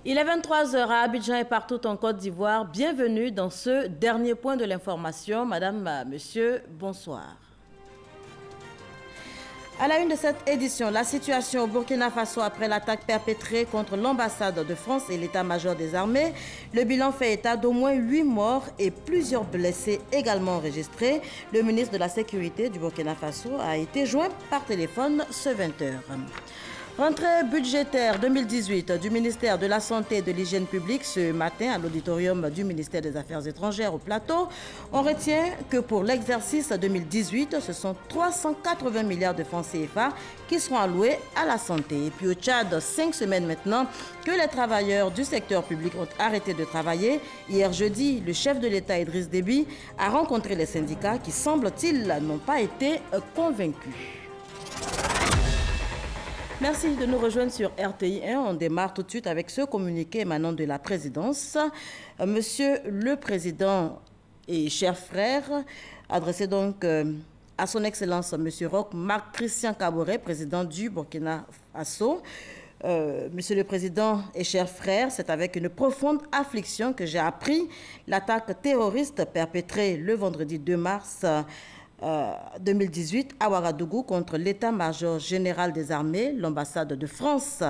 Il est 23 heures à Abidjan et partout en Côte d'Ivoire. Bienvenue dans ce dernier point de l'information. Madame, monsieur, bonsoir. À la une de cette édition, la situation au Burkina Faso après l'attaque perpétrée contre l'ambassade de France et l'état-major des armées. Le bilan fait état d'au moins 8 morts et plusieurs blessés également enregistrés. Le ministre de la Sécurité du Burkina Faso a été joint par téléphone ce 20h. Rentrée budgétaire 2018 du ministère de la Santé et de l'Hygiène publique ce matin à l'auditorium du ministère des Affaires étrangères au Plateau. On retient que pour l'exercice 2018, ce sont 380 milliards de francs CFA qui seront alloués à la santé. Et puis au Tchad, 5 semaines maintenant que les travailleurs du secteur public ont arrêté de travailler. Hier jeudi, le chef de l'État Idriss Déby a rencontré les syndicats qui, semble-t-il, n'ont pas été convaincus. Merci de nous rejoindre sur RTI 1. On démarre tout de suite avec ce communiqué émanant de la présidence. Monsieur le Président et chers frères, adressé donc à son Excellence Monsieur Roch Marc Christian Kaboré, président du Burkina Faso. Monsieur le Président et chers frères, c'est avec une profonde affliction que j'ai appris l'attaque terroriste perpétrée le vendredi 2 mars 2018 à Ouagadougou contre l'état-major général des armées, l'ambassade de France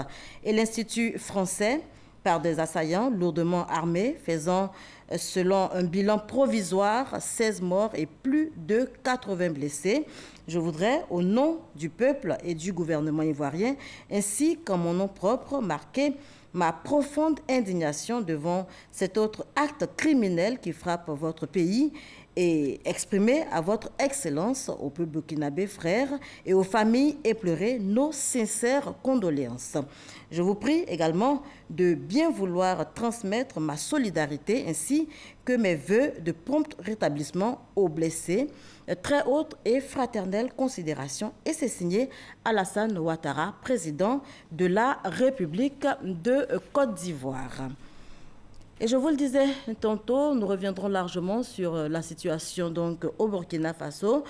et l'Institut français par des assaillants lourdement armés, faisant, selon un bilan provisoire, 16 morts et plus de 80 blessés. Je voudrais, au nom du peuple et du gouvernement ivoirien, ainsi qu'en mon nom propre, marquer ma profonde indignation devant cet autre acte criminel qui frappe votre pays et exprimer à votre Excellence, au peuple burkinabé frère et aux familles éplorées, nos sincères condoléances. Je vous prie également de bien vouloir transmettre ma solidarité ainsi que mes vœux de prompt rétablissement aux blessés. Très haute et fraternelle considération. Et c'est signé Alassane Ouattara, président de la République de Côte d'Ivoire. Et je vous le disais tantôt, nous reviendrons largement sur la situation donc au Burkina Faso.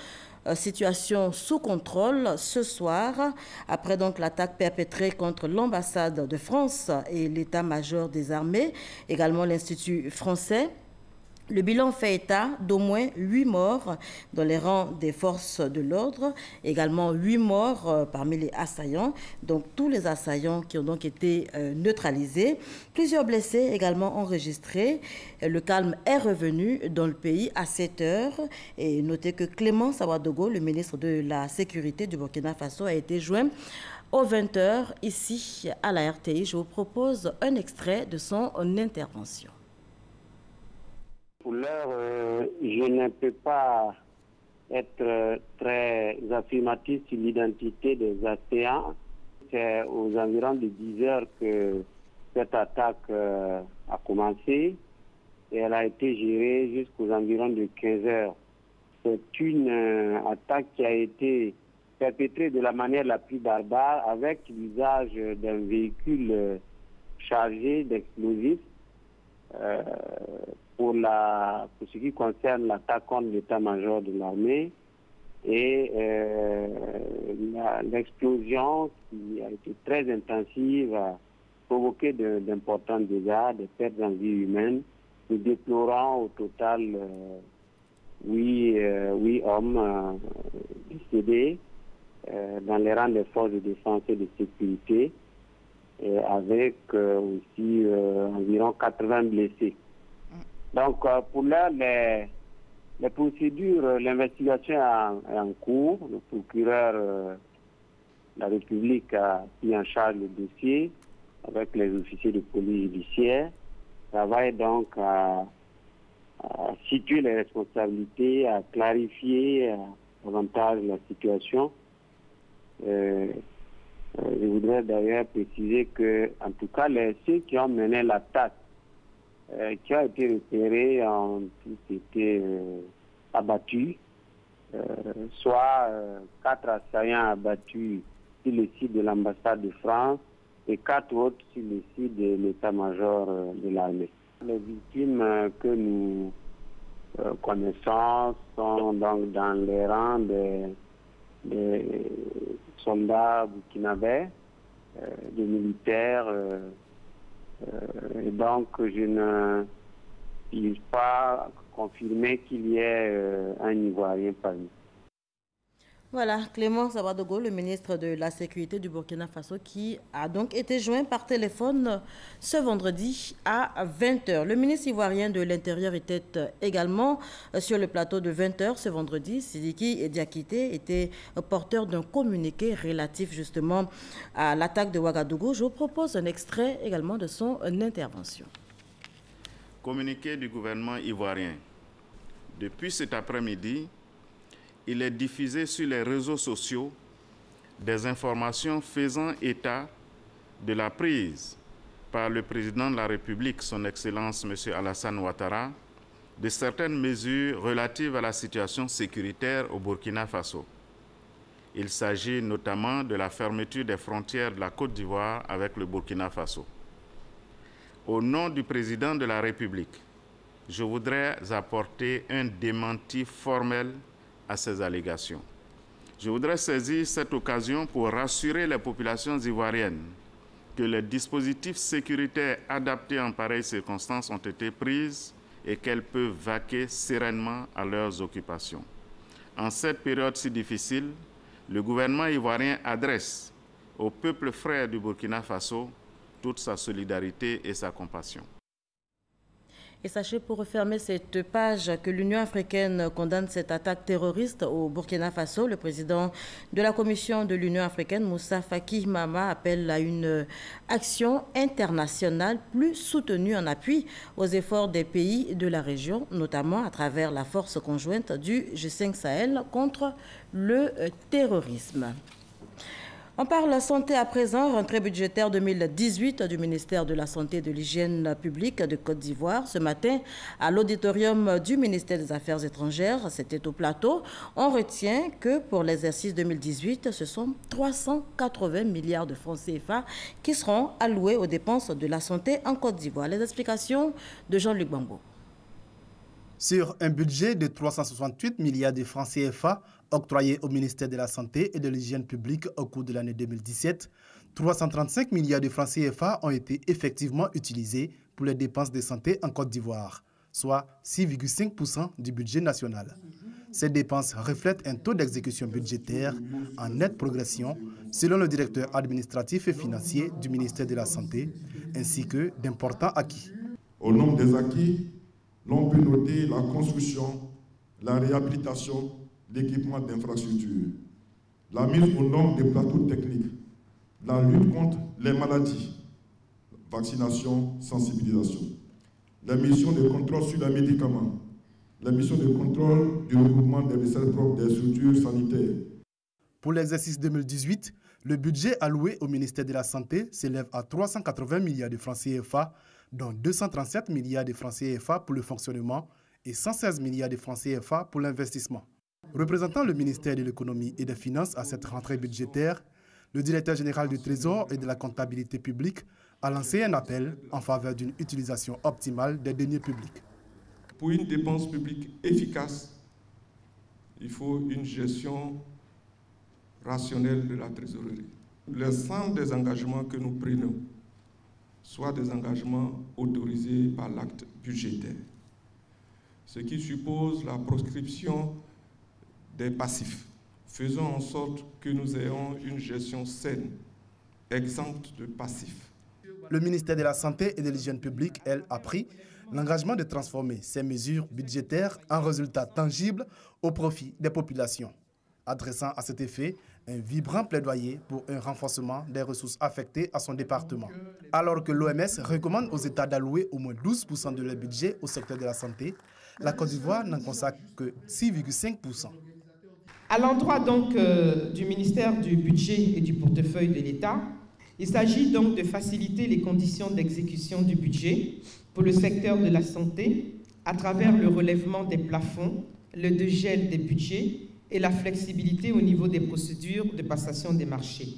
Situation sous contrôle ce soir, après donc l'attaque perpétrée contre l'ambassade de France et l'état-major des armées, également l'Institut français. Le bilan fait état d'au moins 8 morts dans les rangs des forces de l'ordre, également 8 morts parmi les assaillants, donc tous les assaillants qui ont donc été neutralisés. Plusieurs blessés également enregistrés. Le calme est revenu dans le pays à 7 heures. Et notez que Clément Ouagadougou, le ministre de la Sécurité du Burkina Faso, a été joint aux 20 heures ici à la RTI. Je vous propose un extrait de son intervention. Pour l'heure, je ne peux pas être très affirmatif sur l'identité des assaillants. C'est aux environs de 10 heures que cette attaque a commencé et elle a été gérée jusqu'aux environs de 15 heures. C'est une attaque qui a été perpétrée de la manière la plus barbare avec l'usage d'un véhicule chargé d'explosifs. Pour ce qui concerne l'attaque contre l'état-major de l'armée et l'explosion qui a été très intensive a provoqué d'importants dégâts, des pertes en vie humaine. Nous déplorons au total 8 hommes décédés dans les rangs des forces de défense et de sécurité, avec aussi environ 80 blessés. Donc, pour l'heure, les procédures, l'investigation est en cours. Le procureur de la République a pris en charge le dossier avec les officiers de police judiciaire. Travaille donc à situer les responsabilités, à clarifier davantage la situation. Je voudrais d'ailleurs préciser que, en tout cas, ceux qui ont mené l'attaque, qui ont été repérés, ont tous été abattus, soit 4 assaillants abattus sur le site de l'ambassade de France et 4 autres sur le site de l'état-major de l'armée. Les victimes que nous connaissons sont donc dans les rangs des soldats burkinabés, des militaires Et donc, je ne peux pas confirmer qu'il y ait un Ivoirien parmi nous. Voilà, Clément Sabadogo, le ministre de la Sécurité du Burkina Faso, qui a donc été joint par téléphone ce vendredi à 20h. Le ministre ivoirien de l'Intérieur était également sur le plateau de 20h ce vendredi. Sidiki Diakité était porteur d'un communiqué relatif justement à l'attaque de Ouagadougou. Je vous propose un extrait également de son intervention. Communiqué du gouvernement ivoirien. Depuis cet après-midi, il est diffusé sur les réseaux sociaux des informations faisant état de la prise par le président de la République, son Excellence M. Alassane Ouattara, de certaines mesures relatives à la situation sécuritaire au Burkina Faso. Il s'agit notamment de la fermeture des frontières de la Côte d'Ivoire avec le Burkina Faso. Au nom du président de la République, je voudrais apporter un démenti formel à ces allégations. Je voudrais saisir cette occasion pour rassurer les populations ivoiriennes que les dispositifs sécuritaires adaptés en pareilles circonstances ont été pris et qu'elles peuvent vaquer sereinement à leurs occupations. En cette période si difficile, le gouvernement ivoirien adresse au peuple frère du Burkina Faso toute sa solidarité et sa compassion. Et sachez, pour refermer cette page, que l'Union africaine condamne cette attaque terroriste au Burkina Faso. Le président de la Commission de l'Union africaine, Moussa Faki Mahamat, appelle à une action internationale plus soutenue en appui aux efforts des pays de la région, notamment à travers la force conjointe du G5 Sahel contre le terrorisme. On parle santé à présent, rentrée budgétaire 2018 du ministère de la Santé et de l'Hygiène publique de Côte d'Ivoire. Ce matin, à l'auditorium du ministère des Affaires étrangères, c'était au plateau, on retient que pour l'exercice 2018, ce sont 380 milliards de francs CFA qui seront alloués aux dépenses de la santé en Côte d'Ivoire. Les explications de Jean-Luc Bambo. Sur un budget de 368 milliards de francs CFA octroyés au ministère de la Santé et de l'Hygiène publique au cours de l'année 2017, 335 milliards de francs CFA ont été effectivement utilisés pour les dépenses de santé en Côte d'Ivoire, soit 6,5% du budget national. Ces dépenses reflètent un taux d'exécution budgétaire en nette progression, selon le directeur administratif et financier du ministère de la Santé, ainsi que d'importants acquis. Au nombre des acquis, l'on peut noter la construction, la réhabilitation, l'équipement d'infrastructures, la mise aux normes des plateaux techniques, la lutte contre les maladies, vaccination, sensibilisation, la mission de contrôle sur les médicaments, la mission de contrôle du regroupement des recettes propres des structures sanitaires. Pour l'exercice 2018, le budget alloué au ministère de la Santé s'élève à 380 milliards de francs CFA, dont 237 milliards de francs CFA pour le fonctionnement et 116 milliards de francs CFA pour l'investissement. Représentant le ministère de l'Économie et des Finances à cette rentrée budgétaire, le directeur général du Trésor et de la comptabilité publique a lancé un appel en faveur d'une utilisation optimale des deniers publics. Pour une dépense publique efficace, il faut une gestion rationnelle de la trésorerie. L'ensemble des engagements que nous prenons soient des engagements autorisés par l'acte budgétaire, ce qui suppose la proscription des passifs. Faisons en sorte que nous ayons une gestion saine, exempte de passifs. Le ministère de la Santé et de l'Hygiène publique, elle, a pris l'engagement de transformer ces mesures budgétaires en résultats tangibles au profit des populations, adressant à cet effet un vibrant plaidoyer pour un renforcement des ressources affectées à son département. Alors que l'OMS recommande aux États d'allouer au moins 12% de leur budget au secteur de la santé, la Côte d'Ivoire n'en consacre que 6,5%. À l'endroit donc du ministère du Budget et du portefeuille de l'État, il s'agit donc de faciliter les conditions d'exécution du budget pour le secteur de la santé à travers le relèvement des plafonds, le dégel des budgets et la flexibilité au niveau des procédures de passation des marchés.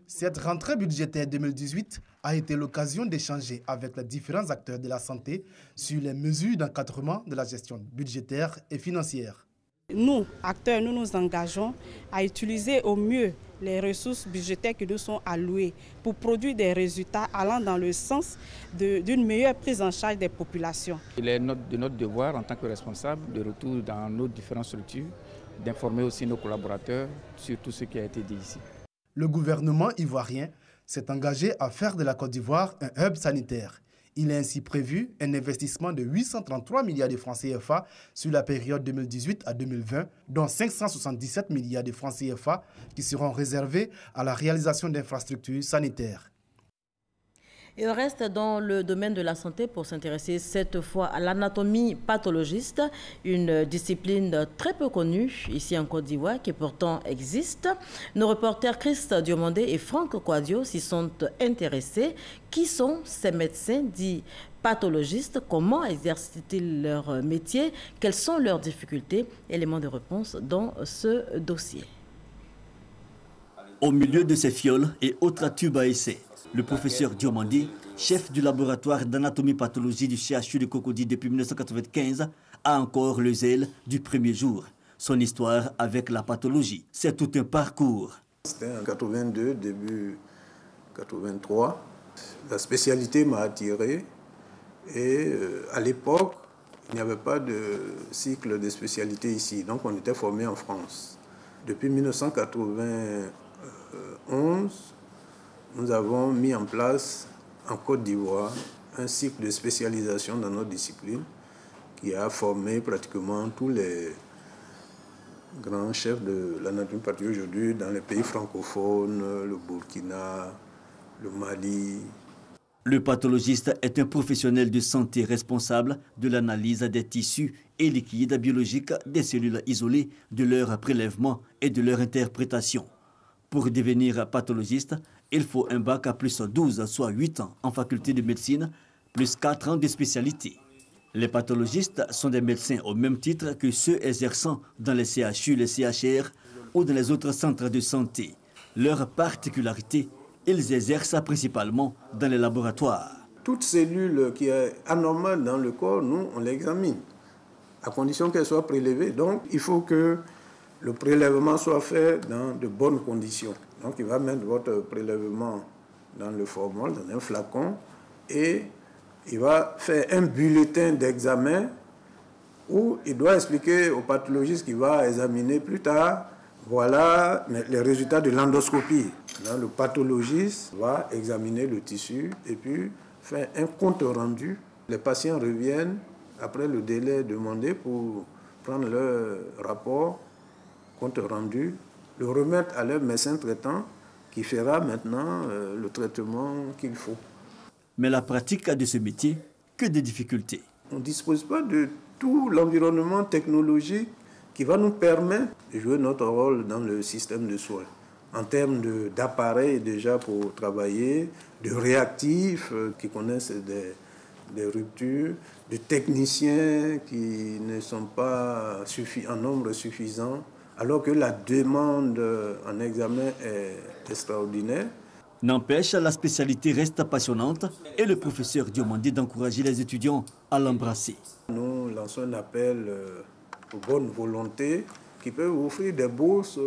Cette rentrée budgétaire 2018 a été l'occasion d'échanger avec les différents acteurs de la santé sur les mesures d'encadrement de la gestion budgétaire et financière. Nous, acteurs, nous nous engageons à utiliser au mieux les ressources budgétaires qui nous sont allouées pour produire des résultats allant dans le sens d'une meilleure prise en charge des populations. Il est de notre devoir en tant que responsable de retour dans nos différentes structures, d'informer aussi nos collaborateurs sur tout ce qui a été dit ici. Le gouvernement ivoirien s'est engagé à faire de la Côte d'Ivoire un hub sanitaire. Il est ainsi prévu un investissement de 833 milliards de francs CFA sur la période 2018 à 2020, dont 577 milliards de francs CFA qui seront réservés à la réalisation d'infrastructures sanitaires. Et on reste dans le domaine de la santé pour s'intéresser cette fois à l'anatomie pathologiste, une discipline très peu connue ici en Côte d'Ivoire qui pourtant existe. Nos reporters Christ Diomandé et Franck Quadio s'y sont intéressés. Qui sont ces médecins dits pathologistes? Comment exercent-ils leur métier? Quelles sont leurs difficultés? Éléments de réponse dans ce dossier. Au milieu de ces fioles et autres tubes à essai, le professeur Diomandé, chef du laboratoire d'anatomie-pathologie du CHU de Cocody depuis 1995, a encore le zèle du premier jour. Son histoire avec la pathologie, c'est tout un parcours. C'était en 82, début 83. La spécialité m'a attiré et à l'époque, il n'y avait pas de cycle de spécialité ici, donc on était formé en France. Depuis 1991, nous avons mis en place en Côte d'Ivoire un cycle de spécialisation dans notre discipline qui a formé pratiquement tous les grands chefs de l'anatomie pathologique aujourd'hui dans les pays francophones, le Burkina, le Mali. Le pathologiste est un professionnel de santé responsable de l'analyse des tissus et liquides biologiques des cellules isolées, de leur prélèvement et de leur interprétation. Pour devenir pathologiste, il faut un bac à plus 12, soit 8 ans en faculté de médecine, plus 4 ans de spécialité. Les pathologistes sont des médecins au même titre que ceux exerçant dans les CHU, les CHR ou dans les autres centres de santé. Leur particularité, ils exercent principalement dans les laboratoires. Toute cellule qui est anormale dans le corps, nous, on l'examine, à condition qu'elle soit prélevée. Donc, il faut que le prélèvement soit fait dans de bonnes conditions. Donc, il va mettre votre prélèvement dans le formol, dans un flacon, et il va faire un bulletin d'examen où il doit expliquer au pathologiste qui va examiner plus tard, voilà les résultats de l'endoscopie. Le pathologiste va examiner le tissu et puis faire un compte rendu. Les patients reviennent après le délai demandé pour prendre leur rapport, compte rendu, le remettre à leur médecin traitant qui fera maintenant le traitement qu'il faut. Mais la pratique de ce métier, que des difficultés. On ne dispose pas de tout l'environnement technologique qui va nous permettre de jouer notre rôle dans le système de soins. En termes d'appareils déjà pour travailler, de réactifs qui connaissent des ruptures, de techniciens qui ne sont pas en nombre suffisant, alors que la demande en examen est extraordinaire. N'empêche, la spécialité reste passionnante et le professeur Diomandé d'encourager les étudiants à l'embrasser. Nous lançons un appel aux bonnes volontés qui peuvent offrir des bourses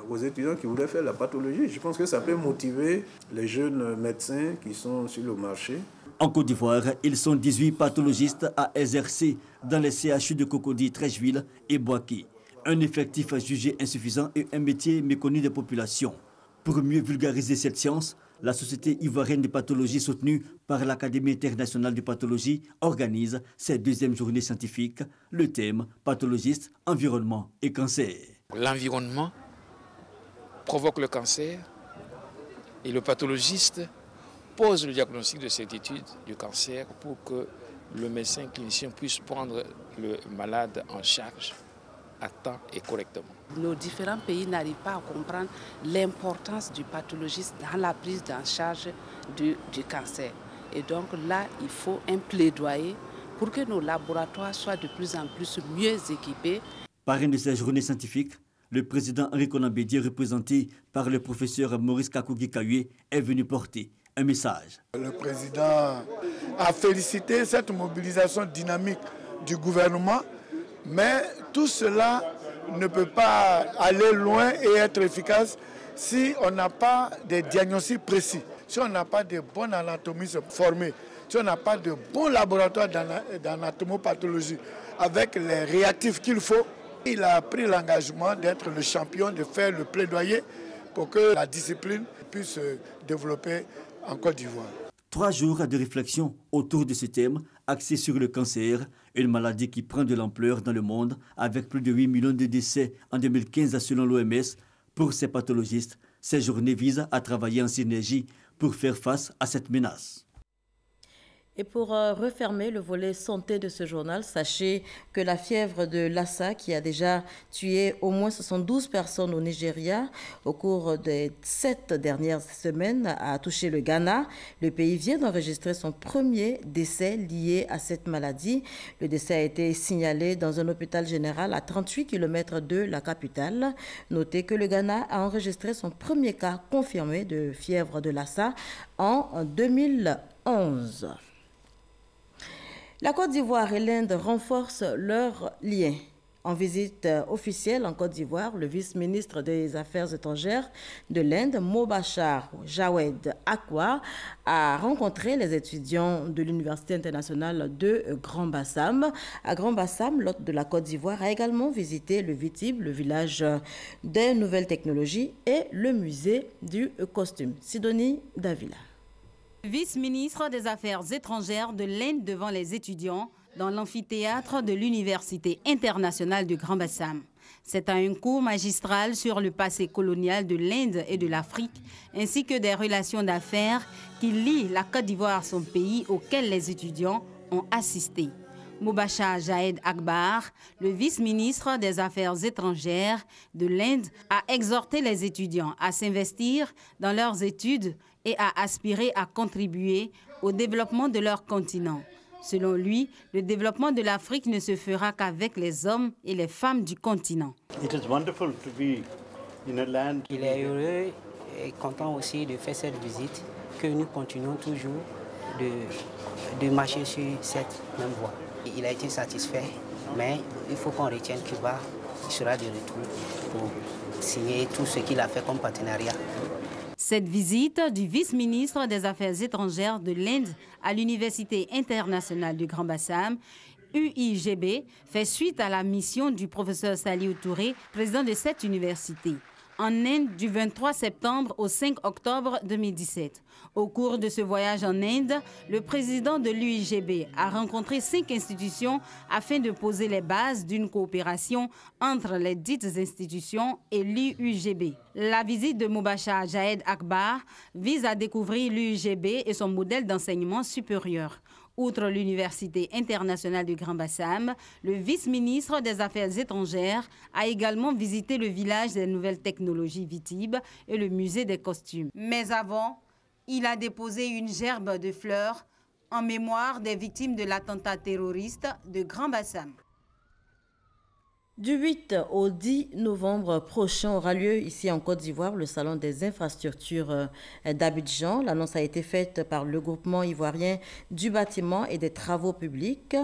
aux étudiants qui voudraient faire la pathologie. Je pense que ça peut motiver les jeunes médecins qui sont sur le marché. En Côte d'Ivoire, ils sont 18 pathologistes à exercer dans les CHU de Cocody, Treichville et Boaké. Un effectif jugé insuffisant et un métier méconnu des populations. Pour mieux vulgariser cette science, la Société ivoirienne de pathologie soutenue par l'Académie internationale de pathologie organise cette deuxième journée scientifique, le thème « Pathologiste, environnement et cancer ». L'environnement provoque le cancer et le pathologiste pose le diagnostic de cette étude du cancer pour que le médecin clinicien puisse prendre le malade en charge à temps et correctement. Nos différents pays n'arrivent pas à comprendre l'importance du pathologiste dans la prise en charge du cancer. Et donc là, il faut un plaidoyer pour que nos laboratoires soient de plus en plus mieux équipés. Parrain de cette journée scientifique, le président Henri Konan Bédié, représenté par le professeur Maurice Kakougi-Kayoué, est venu porter un message. Le président a félicité cette mobilisation dynamique du gouvernement, mais tout cela ne peut pas aller loin et être efficace Si on n'a pas de diagnostics précis, si on n'a pas de bons anatomistes formés, si on n'a pas de bons laboratoires d'anatomopathologie avec les réactifs qu'il faut, il a pris l'engagement d'être le champion, de faire le plaidoyer pour que la discipline puisse se développer en Côte d'Ivoire. 3 jours de réflexion autour de ce thème axé sur le cancer, une maladie qui prend de l'ampleur dans le monde avec plus de 8 millions de décès en 2015 selon l'OMS. Pour ces pathologistes, ces journées visent à travailler en synergie pour faire face à cette menace. Et pour refermer le volet santé de ce journal, sachez que la fièvre de Lassa, qui a déjà tué au moins 72 personnes au Nigeria au cours des 7 dernières semaines, a touché le Ghana. Le pays vient d'enregistrer son premier décès lié à cette maladie. Le décès a été signalé dans un hôpital général à 38 km de la capitale. Notez que le Ghana a enregistré son premier cas confirmé de fièvre de Lassa en 2011. La Côte d'Ivoire et l'Inde renforcent leurs liens. En visite officielle en Côte d'Ivoire, le vice-ministre des Affaires étrangères de l'Inde, Mobashar Jawed Akwa, a rencontré les étudiants de l'Université internationale de Grand Bassam. À Grand Bassam, l'hôte de la Côte d'Ivoire a également visité le VITIB, le village des nouvelles technologies, et le musée du costume. Sidonie Davila. Vice-ministre des Affaires étrangères de l'Inde devant les étudiants dans l'amphithéâtre de l'Université internationale de Grand Bassam. C'est un cours magistral sur le passé colonial de l'Inde et de l'Afrique, ainsi que des relations d'affaires qui lient la Côte d'Ivoire à son pays auquel les étudiants ont assisté. Mobashar Jawed Akbar, le vice-ministre des Affaires étrangères de l'Inde, a exhorté les étudiants à s'investir dans leurs études et à aspirer à contribuer au développement de leur continent. Selon lui, le développement de l'Afrique ne se fera qu'avec les hommes et les femmes du continent. Il est heureux et content aussi de faire cette visite, que nous continuons toujours de marcher sur cette même voie. Il a été satisfait, mais il faut qu'on retienne qu'il sera de retour pour signer tout ce qu'il a fait comme partenariat. Cette visite du vice-ministre des Affaires étrangères de l'Inde à l'Université internationale du Grand Bassam, UIGB, fait suite à la mission du professeur Saliou Touré, président de cette université, en Inde du 23 septembre au 5 octobre 2017. Au cours de ce voyage en Inde, le président de l'UIGB a rencontré 5 institutions afin de poser les bases d'une coopération entre les dites institutions et l'UIGB. La visite de Mobashar Jawed Akbar vise à découvrir l'UIGB et son modèle d'enseignement supérieur. Outre l'Université internationale du Grand Bassam, le vice-ministre des Affaires étrangères a également visité le village des nouvelles technologies VITIB et le musée des costumes. Mais avant, il a déposé une gerbe de fleurs en mémoire des victimes de l'attentat terroriste de Grand Bassam. Du 8 au 10 novembre prochain aura lieu ici en Côte d'Ivoire le Salon des infrastructures d'Abidjan. L'annonce a été faite par le groupement ivoirien du bâtiment et des travaux publics.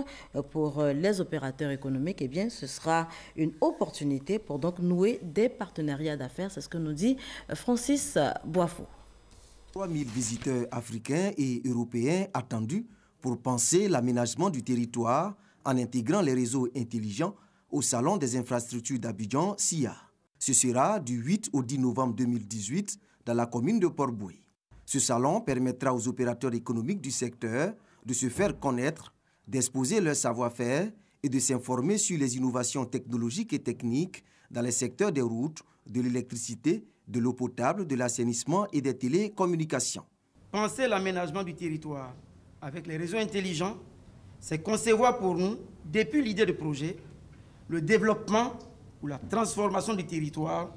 Pour les opérateurs économiques, eh bien, ce sera une opportunité pour donc nouer des partenariats d'affaires. C'est ce que nous dit Francis Boifou. 3000 visiteurs africains et européens attendus pour penser l'aménagement du territoire en intégrant les réseaux intelligents au Salon des infrastructures d'Abidjan, SIA. Ce sera du 8 au 10 novembre 2018 dans la commune de Port-Boué. Ce salon permettra aux opérateurs économiques du secteur de se faire connaître, d'exposer leur savoir-faire et de s'informer sur les innovations technologiques et techniques dans les secteurs des routes, de l'électricité, de l'eau potable, de l'assainissement et des télécommunications. Penser l'aménagement du territoire avec les réseaux intelligents, c'est concevoir pour nous, depuis l'idée de projet, le développement ou la transformation du territoire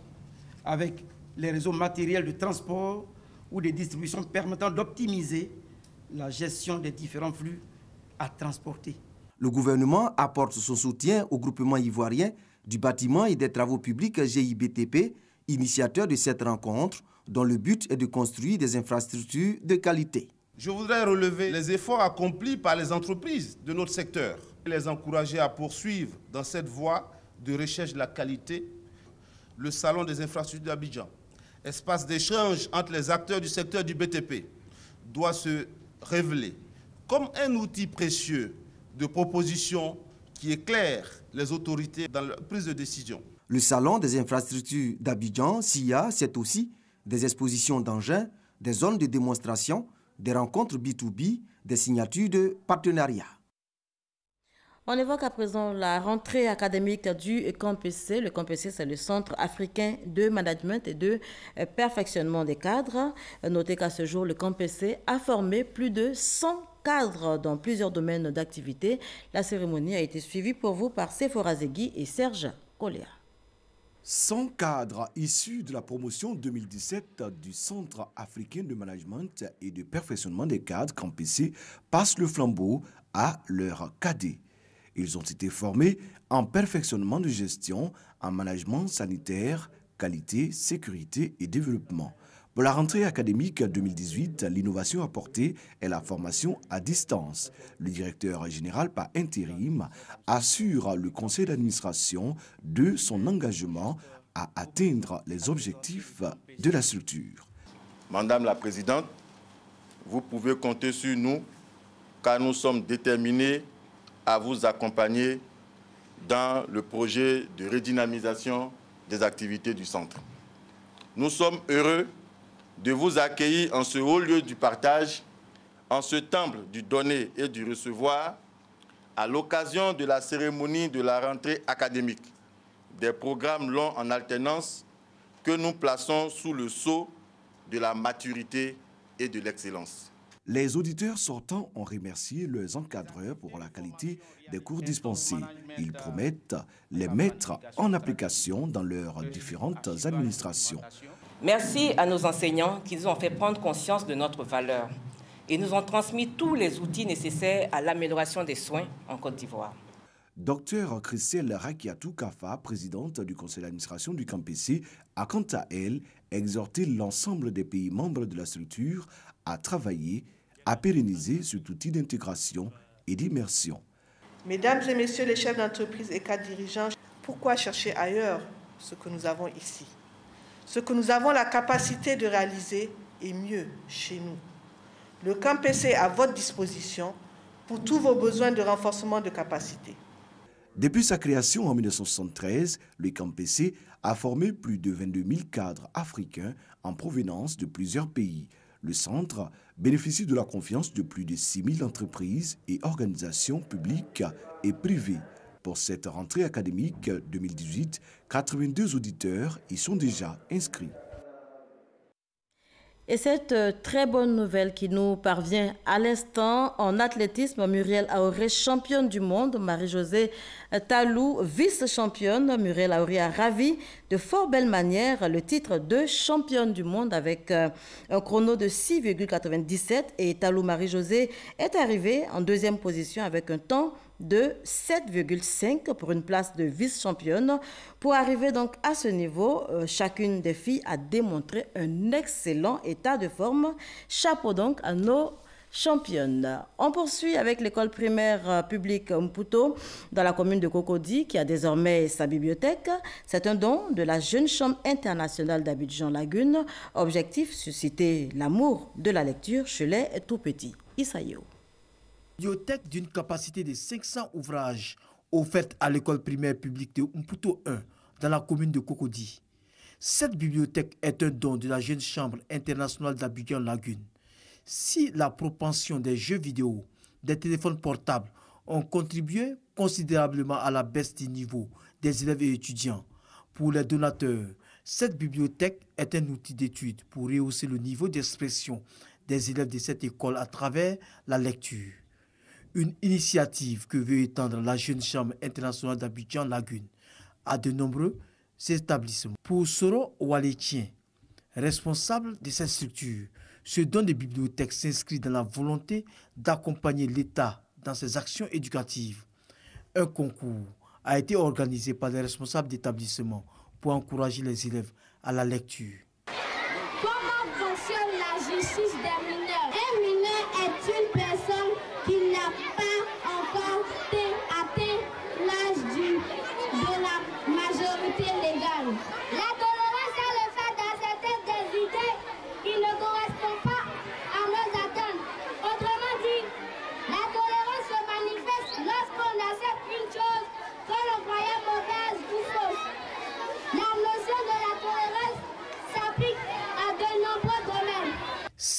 avec les réseaux matériels de transport ou de distribution permettant d'optimiser la gestion des différents flux à transporter. Le gouvernement apporte son soutien au groupement ivoirien du bâtiment et des travaux publics GIBTP, initiateur de cette rencontre, dont le but est de construire des infrastructures de qualité. Je voudrais relever les efforts accomplis par les entreprises de notre secteur et les encourager à poursuivre dans cette voie de recherche de la qualité. Le Salon des infrastructures d'Abidjan espace d'échange entre les acteurs du secteur du BTP, doit se révéler comme un outil précieux de proposition qui éclaire les autorités dans la prise de décision. Le Salon des infrastructures d'Abidjan, SIA, c'est aussi des expositions d'engins, des zones de démonstration, des rencontres B2B, des signatures de partenariat. On évoque à présent la rentrée académique du CAMPC. Le CAMPC, c'est le Centre africain de management et de perfectionnement des cadres. Notez qu'à ce jour, le CAMPC a formé plus de 100 cadres dans plusieurs domaines d'activité. La cérémonie a été suivie pour vous par Sephora Zegui et Serge Koléa. 100 cadres issus de la promotion 2017 du Centre africain de management et de perfectionnement des cadres CAMPC passent le flambeau à leurs cadets. Ils ont été formés en perfectionnement de gestion, en management sanitaire, qualité, sécurité et développement. Pour la rentrée académique 2018, l'innovation apportée est la formation à distance. Le directeur général par intérim assure le conseil d'administration de son engagement à atteindre les objectifs de la structure. Madame la Présidente, vous pouvez compter sur nous car nous sommes déterminés à vous accompagner dans le projet de redynamisation des activités du centre. Nous sommes heureux de vous accueillir en ce haut lieu du partage, en ce temple du donner et du recevoir, à l'occasion de la cérémonie de la rentrée académique, des programmes longs en alternance que nous plaçons sous le sceau de la maturité et de l'excellence. Les auditeurs sortants ont remercié leurs encadreurs pour la qualité des cours dispensés. Ils promettent les mettre en application dans leurs différentes administrations. Merci à nos enseignants qui nous ont fait prendre conscience de notre valeur et nous ont transmis tous les outils nécessaires à l'amélioration des soins en Côte d'Ivoire. Dr Christelle Rakiatou Kafa, présidente du conseil d'administration du CAMPC, a quant à elle exhorté l'ensemble des pays membres de la structure à travailler, à pérenniser cet outil d'intégration et d'immersion. Mesdames et messieurs les chefs d'entreprise et cadres dirigeants, pourquoi chercher ailleurs ce que nous avons ici? Ce que nous avons la capacité de réaliser est mieux chez nous. Le CAMPC est à votre disposition pour tous vos besoins de renforcement de capacité. Depuis sa création en 1973, le CAMPC a formé plus de 22 000 cadres africains en provenance de plusieurs pays. Le centre bénéficie de la confiance de plus de 6 000 entreprises et organisations publiques et privées. Pour cette rentrée académique 2018, 82 auditeurs y sont déjà inscrits. Et cette très bonne nouvelle qui nous parvient à l'instant en athlétisme, Muriel Aoré, championne du monde, Marie-Josée Talou, vice-championne. Muriel Aoré a ravi de fort belle manière le titre de championne du monde avec un chrono de 6,97 et Talou Marie-Josée est arrivée en deuxième position avec un temps de 7,5 pour une place de vice-championne. Pour arriver donc à ce niveau, chacune des filles a démontré un excellent état de forme. Chapeau donc à nos championnes. On poursuit avec l'école primaire publique Mputo dans la commune de Cocody qui a désormais sa bibliothèque. C'est un don de la Jeune Chambre internationale d'Abidjan Lagune. Objectif, susciter l'amour de la lecture chez les tout-petits. Isaïo. Bibliothèque d'une capacité de 500 ouvrages offerte à l'école primaire publique de Mputo 1 dans la commune de Cocody. Cette bibliothèque est un don de la Jeune Chambre internationale d'Abidjan Lagune. Si la propension des jeux vidéo, des téléphones portables ont contribué considérablement à la baisse du niveau des élèves et étudiants, pour les donateurs, cette bibliothèque est un outil d'étude pour rehausser le niveau d'expression des élèves de cette école à travers la lecture. Une initiative que veut étendre la Jeune Chambre internationale d'Abidjan Lagune à de nombreux établissements. Pour Soro Waletien, responsable de cette structure, ce don de bibliothèque s'inscrit dans la volonté d'accompagner l'État dans ses actions éducatives. Un concours a été organisé par les responsables d'établissements pour encourager les élèves à la lecture. Comment fonctionne la justice des mineurs? Un mineur est une personne qui n'a pas encore atteint l'âge de la majorité légale. La tolérance est le fait d'accepter des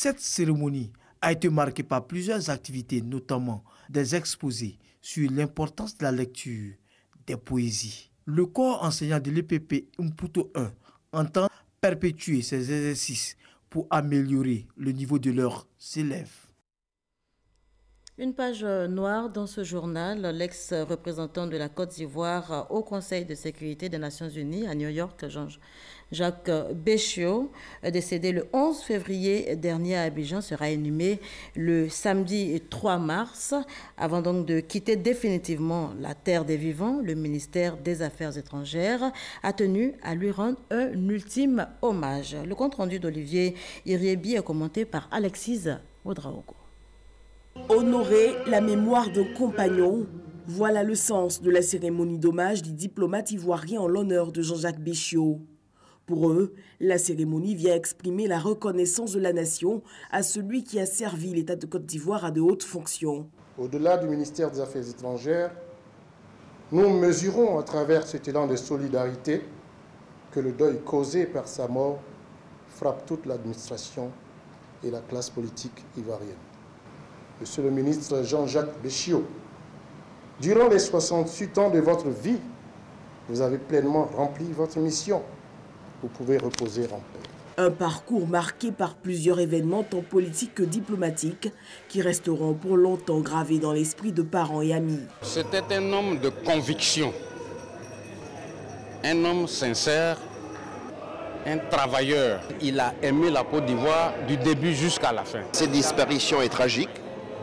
Cette cérémonie a été marquée par plusieurs activités, notamment des exposés sur l'importance de la lecture des poésies. Le corps enseignant de l'EPP Mputo 1 entend perpétuer ces exercices pour améliorer le niveau de leurs élèves. Une page noire dans ce journal, l'ex-représentant de la Côte d'Ivoire au Conseil de sécurité des Nations Unies à New York, Jean-Jacques Béchiot, décédé le 11 février dernier à Abidjan, sera inhumé le samedi 3 mars. Avant donc de quitter définitivement la terre des vivants, le ministère des Affaires étrangères a tenu à lui rendre un ultime hommage. Le compte-rendu d'Olivier Iriebi est commenté par Alexis Ouedraogo. Honorer la mémoire d'un compagnon, voilà le sens de la cérémonie d'hommage des diplomates ivoiriens en l'honneur de Jean-Jacques Béchiot. Pour eux, la cérémonie vient exprimer la reconnaissance de la nation à celui qui a servi l'État de Côte d'Ivoire à de hautes fonctions. Au-delà du ministère des Affaires étrangères, nous mesurons à travers cet élan de solidarité que le deuil causé par sa mort frappe toute l'administration et la classe politique ivoirienne. Monsieur le ministre Jean-Jacques Béchiot, durant les 68 ans de votre vie, vous avez pleinement rempli votre mission. Vous pouvez reposer en paix. Un parcours marqué par plusieurs événements tant politiques que diplomatiques qui resteront pour longtemps gravés dans l'esprit de parents et amis. C'était un homme de conviction, un homme sincère, un travailleur. Il a aimé la Côte d'Ivoire du début jusqu'à la fin. Cette disparition est tragique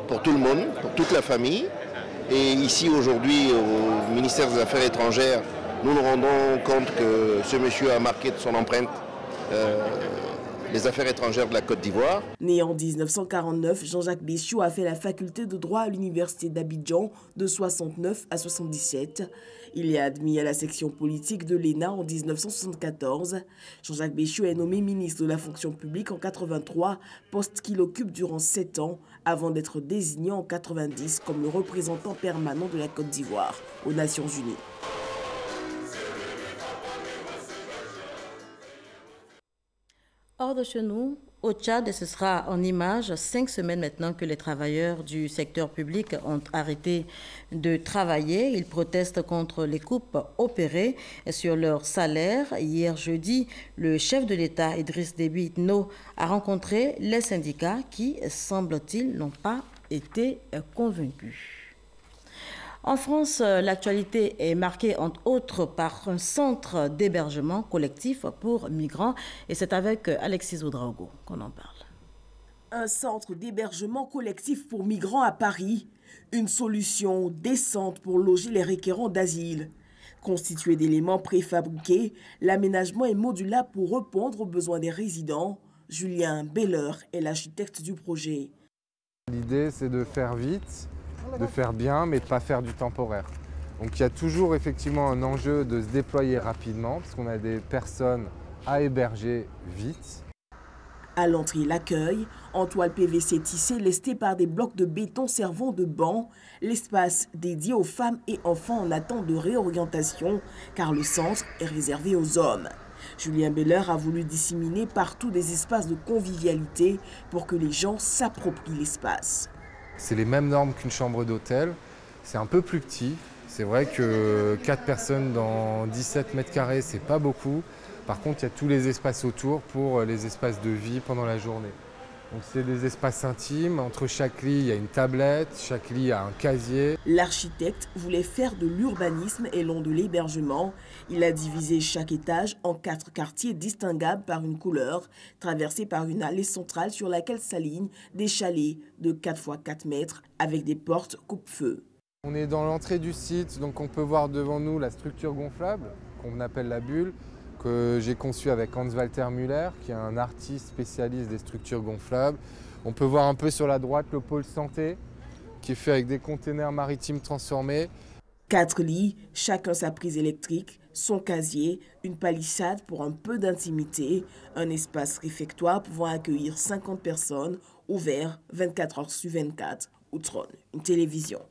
pour tout le monde, pour toute la famille. Et ici aujourd'hui au ministère des Affaires étrangères, nous nous rendons compte que ce monsieur a marqué de son empreinte les affaires étrangères de la Côte d'Ivoire. Né en 1949, Jean-Jacques Béchiot a fait la faculté de droit à l'université d'Abidjan de 69 à 77. Il est admis à la section politique de l'ENA en 1974. Jean-Jacques Béchiot est nommé ministre de la fonction publique en 83, poste qu'il occupe durant 7 ans, avant d'être désigné en 90 comme le représentant permanent de la Côte d'Ivoire aux Nations Unies. Hors de chez nous, au Tchad, et ce sera en images, 5 semaines maintenant que les travailleurs du secteur public ont arrêté de travailler. Ils protestent contre les coupes opérées sur leur salaire. Hier jeudi, le chef de l'État, Idriss Déby Itno, a rencontré les syndicats qui, semble-t-il, n'ont pas été convaincus. En France, l'actualité est marquée entre autres par un centre d'hébergement collectif pour migrants et c'est avec Alexis Ouedraogo qu'on en parle. Un centre d'hébergement collectif pour migrants à Paris, une solution décente pour loger les requérants d'asile. Constitué d'éléments préfabriqués, l'aménagement est modulable pour répondre aux besoins des résidents. Julien Beller est l'architecte du projet. L'idée, c'est de faire vite, de faire bien, mais de ne pas faire du temporaire. Donc il y a toujours effectivement un enjeu de se déployer rapidement, parce qu'on a des personnes à héberger vite. À l'entrée, l'accueil, en toile PVC tissée, lesté par des blocs de béton servant de banc, l'espace dédié aux femmes et enfants en attente de réorientation, car le centre est réservé aux hommes. Julien Beller a voulu disséminer partout des espaces de convivialité pour que les gens s'approprient l'espace. C'est les mêmes normes qu'une chambre d'hôtel, c'est un peu plus petit. C'est vrai que 4 personnes dans 17 mètres carrés, c'est pas beaucoup. Par contre, il y a tous les espaces autour pour les espaces de vie pendant la journée. Donc c'est des espaces intimes, entre chaque lit, il y a une tablette, chaque lit a un casier. L'architecte voulait faire de l'urbanisme et non de l'hébergement. Il a divisé chaque étage en 4 quartiers distinguables par une couleur, traversés par une allée centrale sur laquelle s'alignent des chalets de 4 x 4 mètres avec des portes coupe-feu. On est dans l'entrée du site, donc on peut voir devant nous la structure gonflable, qu'on appelle la bulle, que j'ai conçu avec Hans-Walter Müller, qui est un artiste spécialiste des structures gonflables. On peut voir un peu sur la droite le pôle santé, qui est fait avec des containers maritimes transformés. 4 lits, chacun sa prise électrique, son casier, une palissade pour un peu d'intimité, un espace réfectoire pouvant accueillir 50 personnes, ouvert 24 heures sur 24, outre une télévision.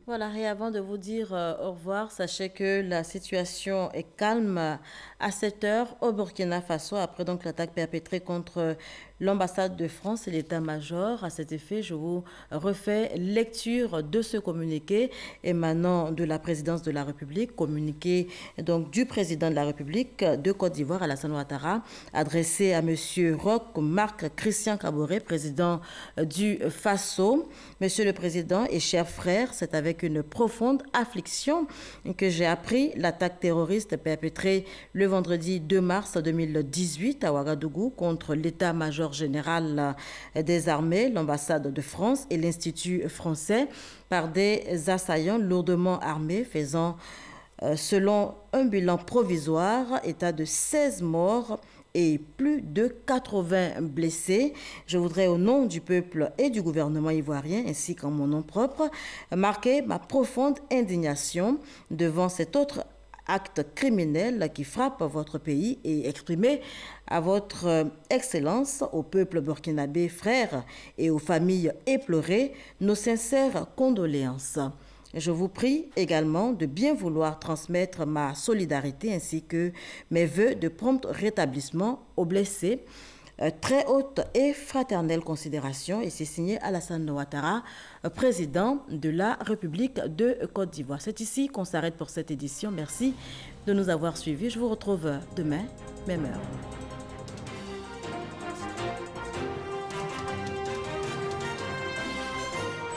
Voilà, et avant de vous dire au revoir, sachez que la situation est calme à 7 heures au Burkina Faso, après donc l'attaque perpétrée contre l'ambassade de France et l'état-major. À cet effet, je vous refais lecture de ce communiqué émanant de la présidence de la République, communiqué donc du président de la République de Côte d'Ivoire, Alassane Ouattara, adressé à M. Roch Marc Christian Kaboré, président du FASO. Monsieur le Président et chers frères, c'est avec une profonde affliction que j'ai appris l'attaque terroriste perpétrée le vendredi 2 mars 2018 à Ouagadougou contre l'état-major général des armées, l'ambassade de France et l'Institut français par des assaillants lourdement armés faisant, selon un bilan provisoire, état de 16 morts et plus de 80 blessés. Je voudrais, au nom du peuple et du gouvernement ivoirien, ainsi qu'en mon nom propre, marquer ma profonde indignation devant cet autre acte criminel qui frappe votre pays et exprimer à votre Excellence, au peuple burkinabé frère et aux familles éplorées, nos sincères condoléances. Je vous prie également de bien vouloir transmettre ma solidarité ainsi que mes vœux de prompt rétablissement aux blessés. Très haute et fraternelle considération, et c'est signé Alassane Ouattara, président de la République de Côte d'Ivoire. C'est ici qu'on s'arrête pour cette édition. Merci de nous avoir suivis. Je vous retrouve demain, même heure.